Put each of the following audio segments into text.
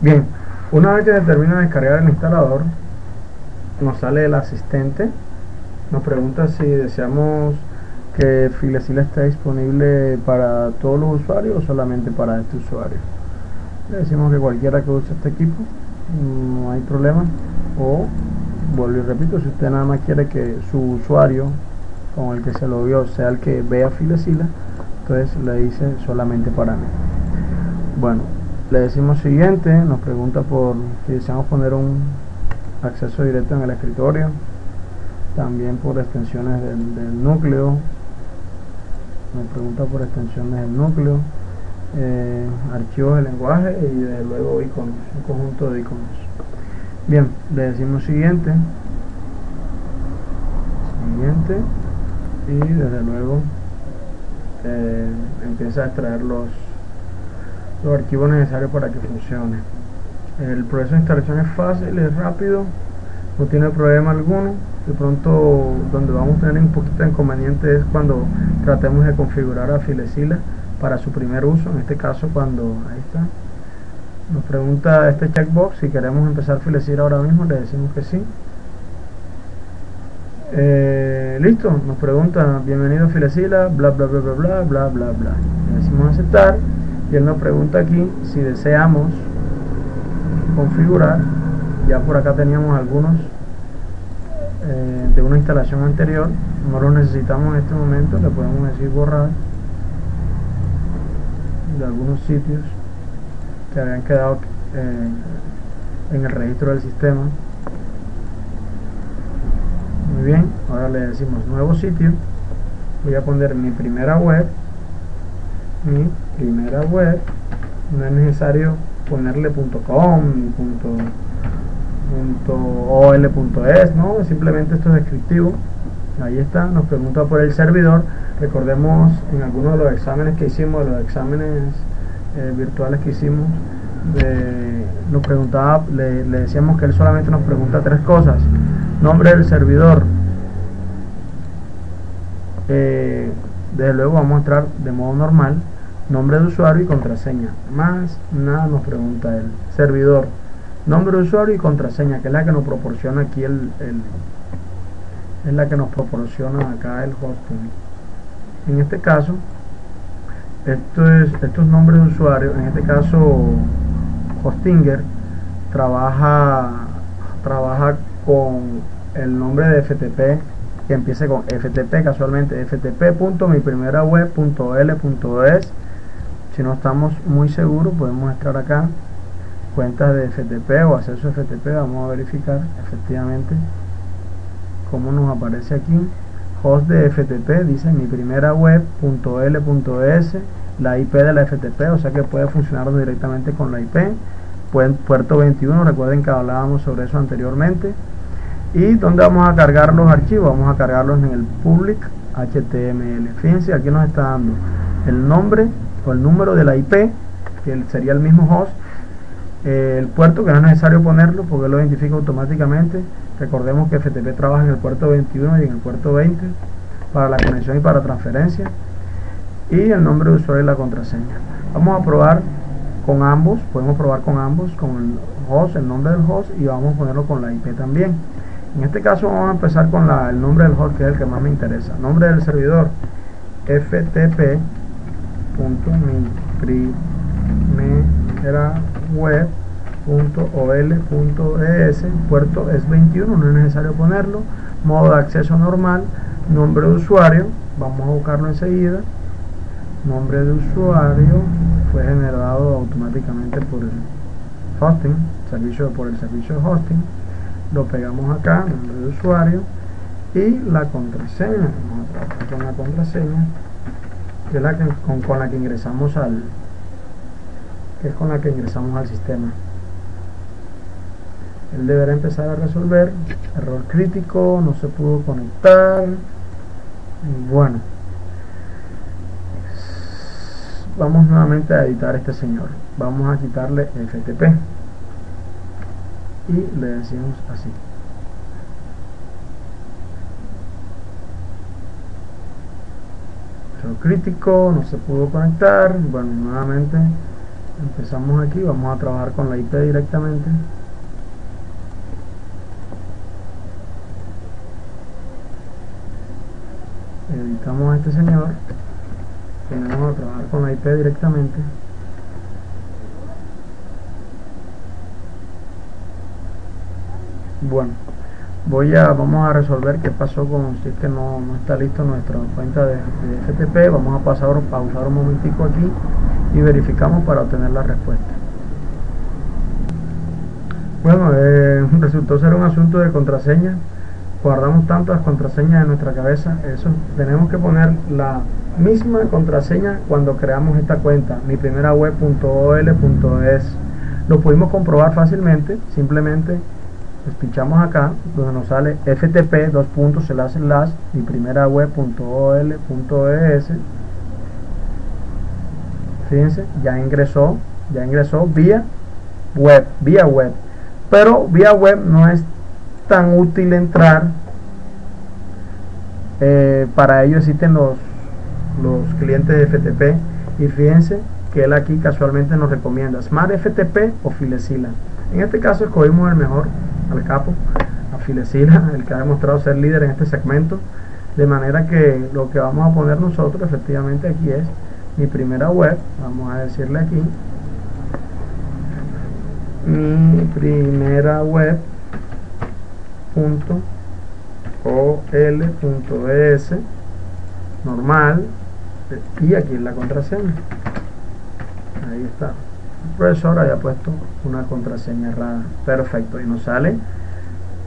Bien, una vez que se termina de descargar el instalador, nos sale el asistente, nos pregunta si deseamos que Filezilla esté disponible para todos los usuarios o solamente para este usuario. Le decimos que cualquiera que use este equipo, no hay problema. O, vuelvo y repito, si usted nada más quiere que su usuario con el que se lo vio sea el que vea Filezilla, entonces le dice solamente para mí. Bueno, le decimos siguiente, nos pregunta por si deseamos poner un acceso directo en el escritorio, también por extensiones del núcleo, nos pregunta por extensiones del núcleo, archivos de lenguaje y desde luego iconos, un conjunto de iconos. Bien, le decimos siguiente y desde luego empieza a extraer los archivos necesarios para que funcione. El proceso de instalación es fácil, es rápido, no tiene problema alguno. De pronto donde vamos a tener un poquito de inconveniente es cuando tratemos de configurar a Filezilla para su primer uso. En este caso, cuando ahí está, nos pregunta este checkbox si queremos empezar Filezilla ahora mismo, le decimos que sí. Listo, nos pregunta bienvenido a Filezilla, bla bla bla bla bla bla bla bla. Le decimos aceptar y él nos pregunta aquí si deseamos configurar. Ya por acá teníamos algunos de una instalación anterior, no los necesitamos en este momento, le podemos decir borrar de algunos sitios que habían quedado en el registro del sistema. Muy bien, ahora le decimos nuevo sitio, voy a poner mi primera web, no es necesario ponerle .com ni .ol.es, no, simplemente esto es descriptivo. Ahí está, nos pregunta por el servidor. Recordemos en algunos de los exámenes que hicimos, los exámenes virtuales que hicimos, nos preguntaba, le decíamos que él solamente nos pregunta tres cosas: nombre del servidor, desde luego vamos a entrar de modo normal, nombre de usuario y contraseña, más nada nos pregunta el servidor, nombre de usuario y contraseña, que es la que nos proporciona aquí es la que nos proporciona acá el hosting. En este caso, estos nombres de usuario, en este caso Hostinger trabaja con el nombre de FTP que empiece con FTP, casualmente ftp.miprimeraweb.l.es. Si no estamos muy seguros, podemos entrar acá, cuentas de FTP o acceso a FTP, vamos a verificar efectivamente cómo nos aparece aquí. Host de FTP, dice miprimeraweb.l.es, la IP de la FTP, o sea que puede funcionar directamente con la IP. Puerto 21, recuerden que hablábamos sobre eso anteriormente. Y donde vamos a cargar los archivos, vamos a cargarlos en el public HTML. Fíjense, aquí nos está dando el nombre o el número de la IP, que sería el mismo host, el puerto, que no es necesario ponerlo porque lo identifica automáticamente. Recordemos que FTP trabaja en el puerto 21 y en el puerto 20 para la conexión y para transferencia, y el nombre de usuario y la contraseña. Vamos a probar con ambos, podemos probar con ambos, con el host, el nombre del host, y vamos a ponerlo con la IP también. En este caso vamos a empezar con el nombre del host, que es el que más me interesa. Nombre del servidor, ftp.miprimeraweb.ol.es, puerto es 21, no es necesario ponerlo. Modo de acceso normal. Nombre de usuario, vamos a buscarlo enseguida. Nombre de usuario fue generado automáticamente por el hosting, por el servicio de hosting. Lo pegamos acá, nombre de usuario, y la contraseña. Vamos a trabajar con la contraseña, que es con la que ingresamos al sistema. Él deberá empezar a resolver. Error crítico, no se pudo conectar. Bueno, vamos nuevamente a editar este señor. Vamos a quitarle FTP y le decimos así. Error crítico, no se pudo conectar. Bueno, nuevamente empezamos aquí, vamos a trabajar con la IP directamente. Editamos a este señor, tenemos a trabajar con la IP directamente. Bueno, vamos a resolver qué pasó con si es que no está listo nuestra cuenta de FTP. Vamos a pausar un momentico aquí y verificamos para obtener la respuesta. Bueno, resultó ser un asunto de contraseña. Guardamos tantas contraseñas en nuestra cabeza, tenemos que poner la misma contraseña cuando creamos esta cuenta, miprimeraweb.ol.es. Lo pudimos comprobar fácilmente, simplemente pues pinchamos acá donde nos sale ftp miprimeraweb.ol.es. Fíjense, ya ingresó vía web, pero vía web no es tan útil entrar. Para ello existen los clientes de FTP, y fíjense que él aquí casualmente nos recomienda Smart FTP o Filezilla. En este caso escogimos el mejor, al capo, a Filezilla, el que ha demostrado ser líder en este segmento, de manera que lo que vamos a poner nosotros efectivamente aquí es mi primera web. Vamos a decirle aquí mi primera web.ol.es normal, y aquí es la contraseña. Ahí está, el profesor haya puesto una contraseña errada. Perfecto, y nos sale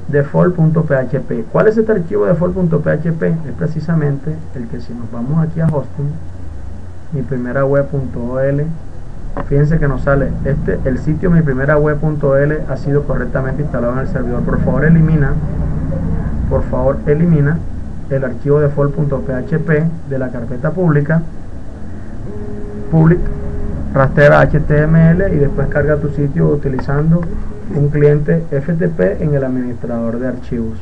default.php. ¿Cuál es este archivo default.php? Es precisamente el que, si nos vamos aquí a hosting, mi primera web.ol, fíjense que nos sale el sitio mi primera web.ol ha sido correctamente instalado en el servidor. Por favor elimina el archivo default.php de la carpeta pública, rastrera HTML, y después carga tu sitio utilizando un cliente FTP en el administrador de archivos.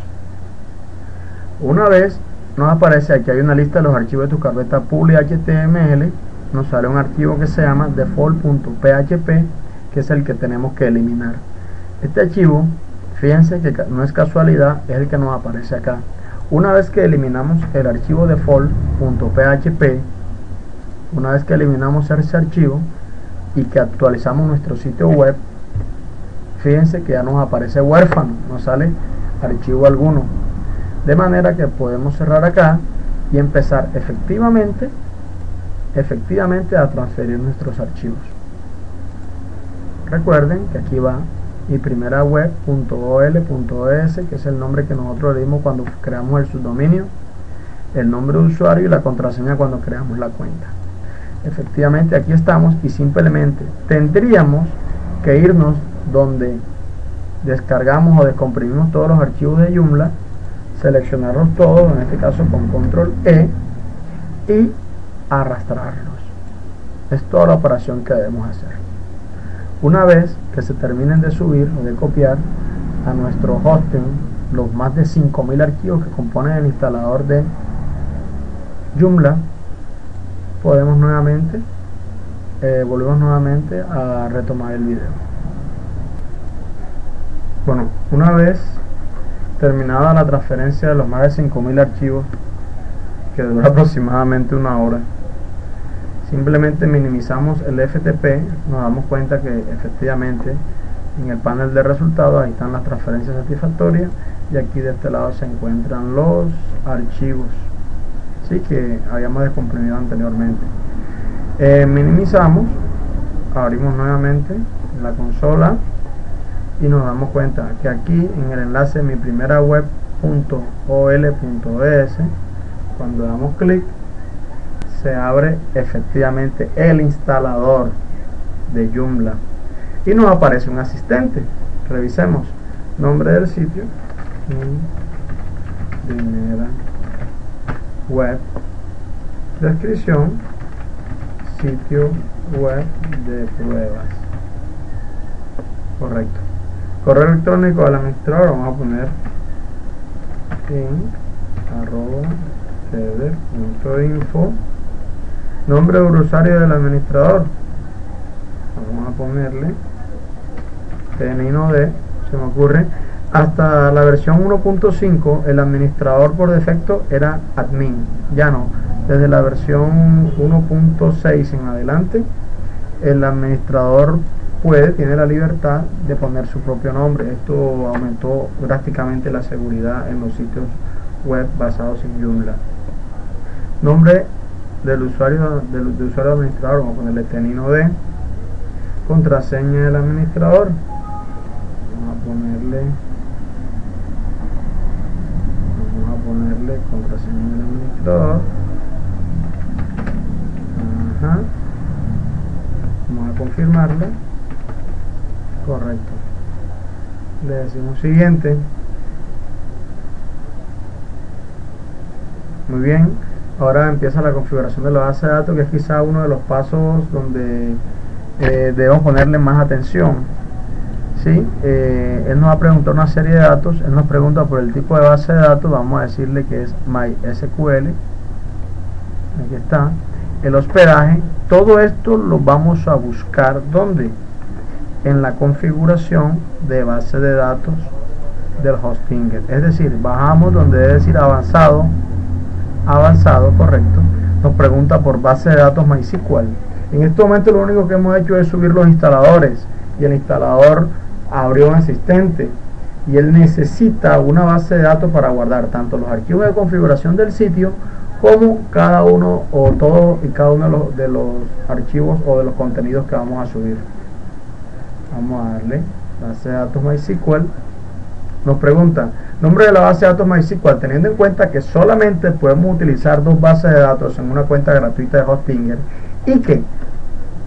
Una vez nos aparece aquí, hay una lista de los archivos de tu carpeta pública HTML, nos sale un archivo que se llama default.php, que es el que tenemos que eliminar. Este archivo, fíjense que no es casualidad, es el que nos aparece acá. Una vez que eliminamos el archivo default.php, una vez que eliminamos ese archivo y que actualizamos nuestro sitio web, fíjense que ya nos aparece huérfano, no sale archivo alguno, de manera que podemos cerrar acá y empezar efectivamente a transferir nuestros archivos. Recuerden que aquí va mi primera web.ol.es, que es el nombre que nosotros le dimos cuando creamos el subdominio, el nombre de usuario y la contraseña cuando creamos la cuenta. Efectivamente aquí estamos, y simplemente tendríamos que irnos donde descargamos o descomprimimos todos los archivos de Joomla, seleccionarlos todos, en este caso con control E, y arrastrarlos. Es toda la operación que debemos hacer. Una vez que se terminen de subir o de copiar a nuestro hosting los más de 5000 archivos que componen el instalador de Joomla, volvemos nuevamente a retomar el video. Bueno, una vez terminada la transferencia de los más de 5000 archivos, que dura aproximadamente una hora, simplemente minimizamos el FTP, nos damos cuenta que efectivamente en el panel de resultados ahí están las transferencias satisfactorias, y aquí de este lado se encuentran los archivos, ¿sí?, que habíamos descomprimido anteriormente. Minimizamos, abrimos nuevamente la consola y nos damos cuenta que aquí en el enlace mi primera web.ol.es, cuando damos clic, se abre efectivamente el instalador de Joomla y nos aparece un asistente. Revisemos: nombre del sitio, primera web, descripción, sitio web de pruebas. Correcto. Correo electrónico del administrador, vamos a poner @feder.info. Nombre de usuario del administrador, vamos a vamos a ponerle tnino-d, se me ocurre. Hasta la versión 1.5 el administrador por defecto era admin, ya no. Desde la versión 1.6 en adelante el administrador tiene la libertad de poner su propio nombre. Esto aumentó drásticamente la seguridad en los sitios web basados en Joomla. Nombre del usuario administrador, vamos a ponerle tnino-d. Contraseña del administrador, vamos a ponerle contraseña del administrador. Ajá. Vamos a confirmarla. Correcto. Le decimos siguiente. Muy bien. Ahora empieza la configuración de la base de datos, que es quizá uno de los pasos donde debemos ponerle más atención. ¿Sí? Él nos va a preguntar una serie de datos. Él nos pregunta por el tipo de base de datos. Vamos a decirle que es MySQL. Aquí está. El hospedaje. Todo esto lo vamos a buscar ¿dónde? En la configuración de base de datos del Hostinger. Es decir, bajamos donde debe decir avanzado, correcto. Nos pregunta por base de datos MySQL. En este momento lo único que hemos hecho es subir los instaladores, y el instalador abrió un asistente, y él necesita una base de datos para guardar tanto los archivos de configuración del sitio como cada uno o todo y cada uno de los archivos o de los contenidos que vamos a subir. Vamos a darle base de datos MySQL. Nos pregunta nombre de la base de datos MySQL, teniendo en cuenta que solamente podemos utilizar dos bases de datos en una cuenta gratuita de Hostinger y que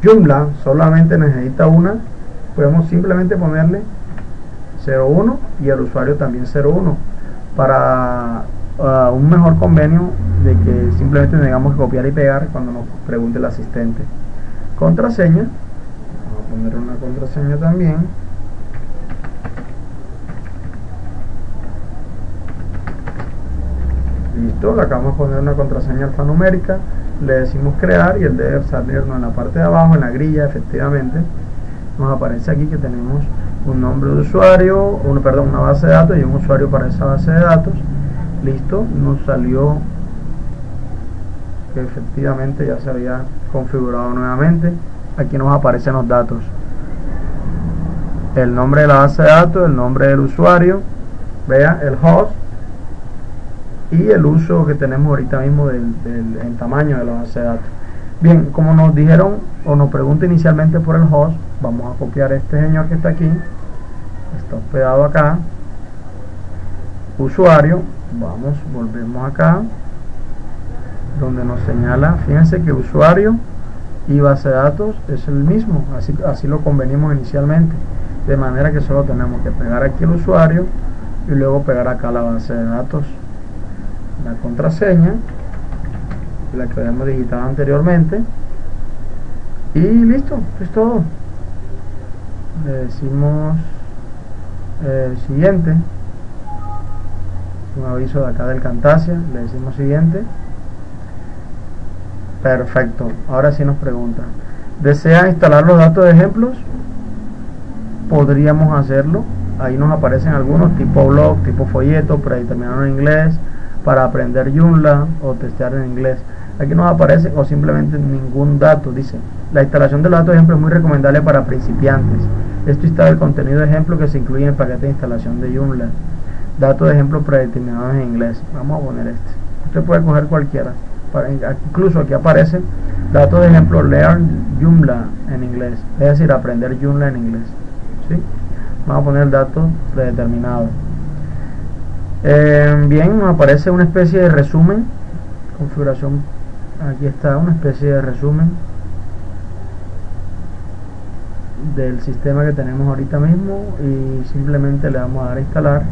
Joomla solamente necesita una, podemos simplemente ponerle 01 y el usuario también 01 para un mejor convenio de que simplemente tengamos que copiar y pegar cuando nos pregunte el asistente. Contraseña, vamos a poner una contraseña también. Listo, le acabamos de poner una contraseña alfanumérica, le decimos crear y él debe salirnos en la parte de abajo, en la grilla. Efectivamente nos aparece aquí que tenemos un nombre de usuario, una base de datos y un usuario para esa base de datos. Listo, nos salió que efectivamente ya se había configurado nuevamente. Aquí nos aparecen los datos, el nombre de la base de datos, el nombre del usuario, vea el host y el uso que tenemos ahorita mismo en tamaño de la base de datos. Bien, como nos dijeron o nos pregunta inicialmente por el host, vamos a copiar este señor que está aquí, está hospedado acá. Usuario, volvemos acá donde nos señala, fíjense que usuario y base de datos es el mismo, así lo convenimos inicialmente, de manera que solo tenemos que pegar aquí el usuario y luego pegar acá la base de datos, la contraseña, la que habíamos digitado anteriormente, y listo, es todo. Le decimos siguiente, un aviso de acá del Camtasia, le decimos siguiente. Perfecto, ahora sí nos pregunta, ¿desea instalar los datos de ejemplos? Podríamos hacerlo. Ahí nos aparecen algunos, tipo blog, tipo folleto, predeterminado en inglés, para aprender Joomla o testear en inglés. Aquí nos aparece, o simplemente ningún dato. Dice, la instalación de los datos de ejemplo es muy recomendable para principiantes. Esto instala el contenido de ejemplo que se incluye en el paquete de instalación de Joomla. Datos de ejemplo predeterminados en inglés. Vamos a poner este. Usted puede coger cualquiera. Incluso aquí aparece datos de ejemplo Learn Joomla en inglés, es decir, aprender Joomla en inglés. ¿Sí? Vamos a poner el dato predeterminado. Bien, nos aparece una especie de resumen, configuración, aquí está una especie de resumen del sistema que tenemos ahorita mismo y simplemente le vamos a dar a instalar.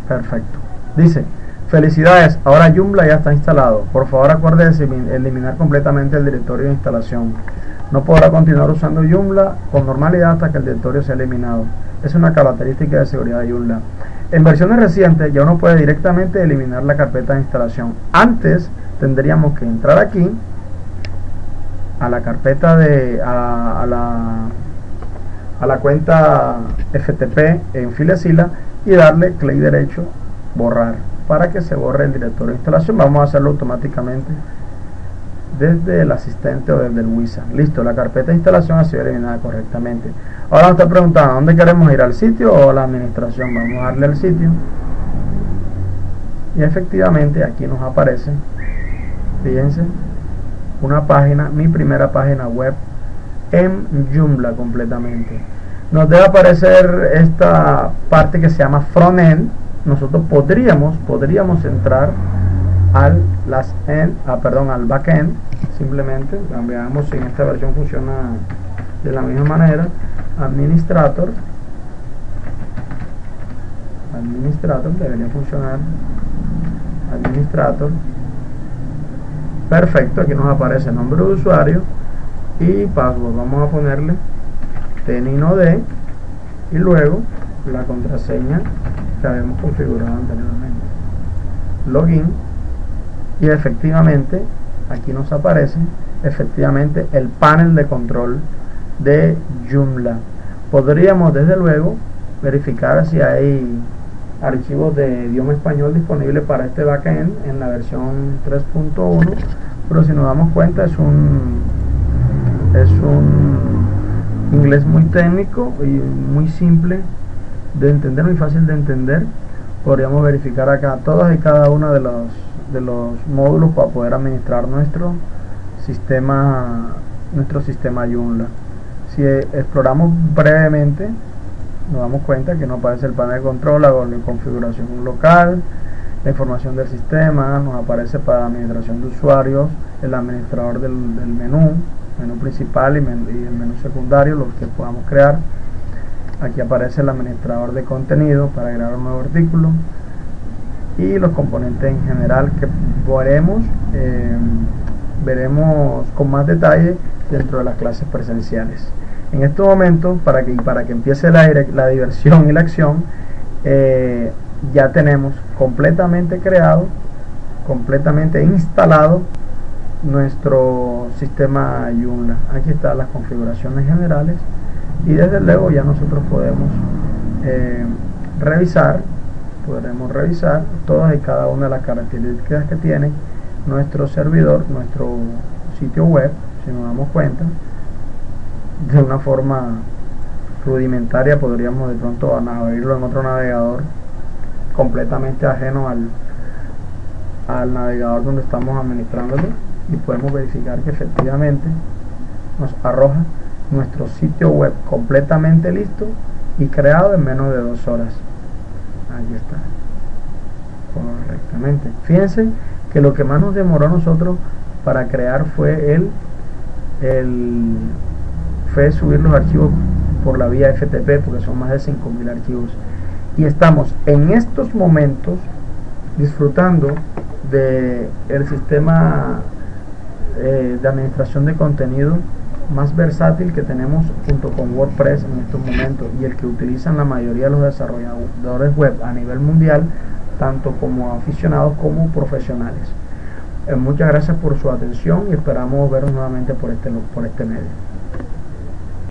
Perfecto. Dice, felicidades, ahora Joomla ya está instalado. Por favor acuérdese de eliminar completamente el directorio de instalación. No podrá continuar usando Joomla con normalidad hasta que el directorio sea eliminado. Es una característica de seguridad de Joomla. En versiones recientes ya uno puede directamente eliminar la carpeta de instalación. Antes tendríamos que entrar aquí a la carpeta a la cuenta FTP en FileZilla y darle clic derecho, borrar, para que se borre el directorio de instalación. Vamos a hacerlo automáticamente desde el asistente o desde el wizard. Listo, la carpeta de instalación ha sido eliminada correctamente. Ahora nos está preguntando ¿dónde queremos ir? ¿Al sitio o a la administración? Vamos a darle al sitio y efectivamente aquí nos aparece, fíjense, una página, mi primera página web en Joomla completamente. Nos debe aparecer esta parte que se llama frontend. Nosotros podríamos entrar al backend. Simplemente veamos si en esta versión funciona de la misma manera. Administrator debería funcionar. Administrator, perfecto. Aquí nos aparece nombre de usuario y password. Vamos a ponerle TNINOD y luego la contraseña que habíamos configurado anteriormente, login, y efectivamente aquí nos aparece efectivamente el panel de control de Joomla. Podríamos desde luego verificar si hay archivos de idioma español disponibles para este backend en la versión 3.1, pero si nos damos cuenta es un inglés muy técnico y muy simple de entender, muy fácil de entender. Podríamos verificar acá todas y cada una de los módulos para poder administrar nuestro sistema Joomla. Si exploramos brevemente, nos damos cuenta que nos aparece el panel de control, la configuración local, la información del sistema, nos aparece para la administración de usuarios, el administrador del menú principal y el menú secundario, los que podamos crear. Aquí aparece el administrador de contenido para agregar un nuevo artículo y los componentes en general que veremos con más detalle dentro de las clases presenciales. En este momento, para que empiece la diversión y la acción, ya tenemos completamente creado, completamente instalado nuestro sistema Joomla. Aquí están las configuraciones generales y desde luego ya nosotros podemos revisar todas y cada una de las características que tiene nuestro servidor, nuestro sitio web. Si nos damos cuenta, de una forma rudimentaria podríamos de pronto abrirlo en otro navegador completamente ajeno al navegador donde estamos administrándolo, y podemos verificar que efectivamente nos arroja nuestro sitio web completamente listo y creado en menos de 2 horas. Aquí está, correctamente. Fíjense que lo que más nos demoró a nosotros para crear fue fue subir los archivos por la vía FTP, porque son más de 5.000 archivos, y estamos en estos momentos disfrutando de el sistema de administración de contenido más versátil que tenemos junto con WordPress en estos momentos, y el que utilizan la mayoría de los desarrolladores web a nivel mundial, tanto como aficionados como profesionales. Muchas gracias por su atención y esperamos vernos nuevamente por este medio.